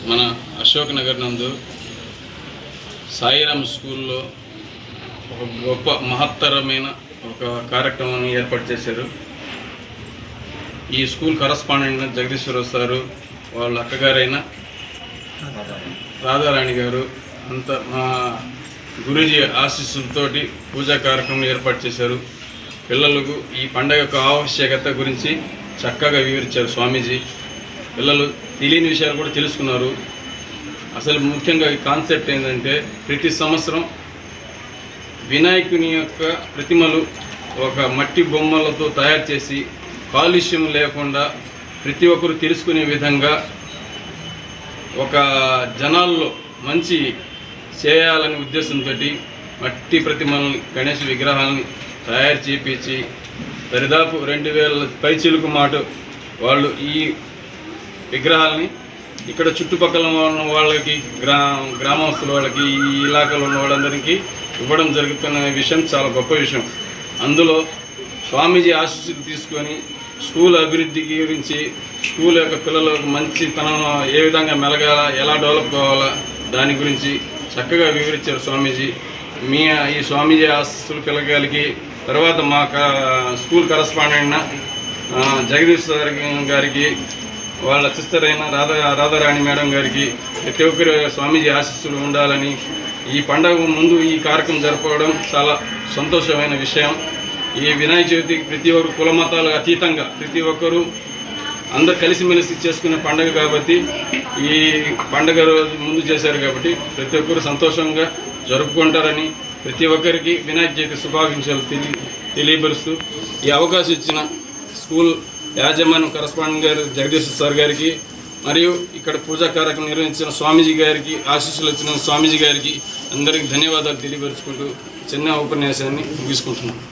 మన అశోక్ నగర్ నందు సాయిరామ్ స్కూల్లో ఒక గొప్ప మహత్తరమైన ఒక కార్యక్రమాన్ని ఏర్పాటు చేశారు. ఈ స్కూల్ కరస్పాండెంట్ జగదీశ్వరరావు సారు, వాళ్ళ అక్కగారైన రాధారాణి గారు అంతా మా గురూజీ ఆశీస్సులతోటి పూజా కార్యక్రమం ఏర్పాటు చేశారు. పిల్లలకు ఈ పండగ యొక్క ఆవశ్యకత గురించి చక్కగా వివరించారు స్వామీజీ. పిల్లలు తెలియని విషయాలు కూడా తెలుసుకున్నారు. అసలు ముఖ్యంగా ఈ కాన్సెప్ట్ ఏంటంటే, ప్రతి సంవత్సరం వినాయకుని యొక్క ప్రతిమలు ఒక మట్టి బొమ్మలతో తయారు చేసి కాలుష్యం లేకుండా ప్రతి ఒక్కరు తెలుసుకునే విధంగా ఒక జనాల్లో మంచి చేయాలనే ఉద్దేశంతో మట్టి ప్రతిమలని, గణేష్ విగ్రహాలని తయారు చేపించి దరిదాపు 2000 పైచిలుకు మాట వాళ్ళు ఈ విగ్రహాలని ఇక్కడ చుట్టుపక్కల ఉన్న వాళ్ళకి, గ్రామస్తుల వాళ్ళకి, ఈ ఇలాకాలో ఉన్న వాళ్ళందరికీ ఇవ్వడం జరుగుతున్న విషయం చాలా గొప్ప విషయం. అందులో స్వామీజీ ఆశీస్సులు తీసుకొని స్కూల్ అభివృద్ధి గురించి, స్కూల్ యొక్క పిల్లలకు మంచితనం ఏ విధంగా మెలగాల, ఎలా డెవలప్ కావాలా దాని గురించి చక్కగా వివరించారు స్వామీజీ. ఈ స్వామీజీ ఆశీస్సులు పిల్లగాలికి తర్వాత మా స్కూల్ కరస్పాండెంట్ జగదీష్ సార్ గారికి, వాళ్ళ సిస్టర్ అయిన రాధారాణి మేడం గారికి ప్రతి ఒక్కరు స్వామీజీ ఆశీస్సులు ఉండాలని, ఈ పండగ ముందు ఈ కార్యక్రమం జరపడం చాలా సంతోషమైన విషయం. ఈ వినాయక చవితికి ప్రతి ఒక్కరు కుల మతాలు అతీతంగా ప్రతి ఒక్కరూ అందరు కలిసిమెలిసి చేసుకునే పండుగ కాబట్టి, ఈ పండుగ రోజు ముందు చేశారు కాబట్టి ప్రతి ఒక్కరు సంతోషంగా జరుపుకుంటారని ప్రతి ఒక్కరికి వినాయక చవితి శుభాకాంక్షలు తెలియపరుస్తూ ఈ అవకాశం ఇచ్చిన స్కూల్ యాజమాన్యం కరస్పాండెంట్ గారు జగదీష్ సార్ గారికి, మరియు ఇక్కడ పూజా కార్యక్రమం నిర్వహించిన స్వామీజీ గారికి, ఆశీస్సులు ఇచ్చిన స్వామీజీ గారికి అందరికీ ధన్యవాదాలు తెలియపరుచుకుంటూ చిన్న ఉపన్యాసాన్ని ముగించుకుంటున్నాను.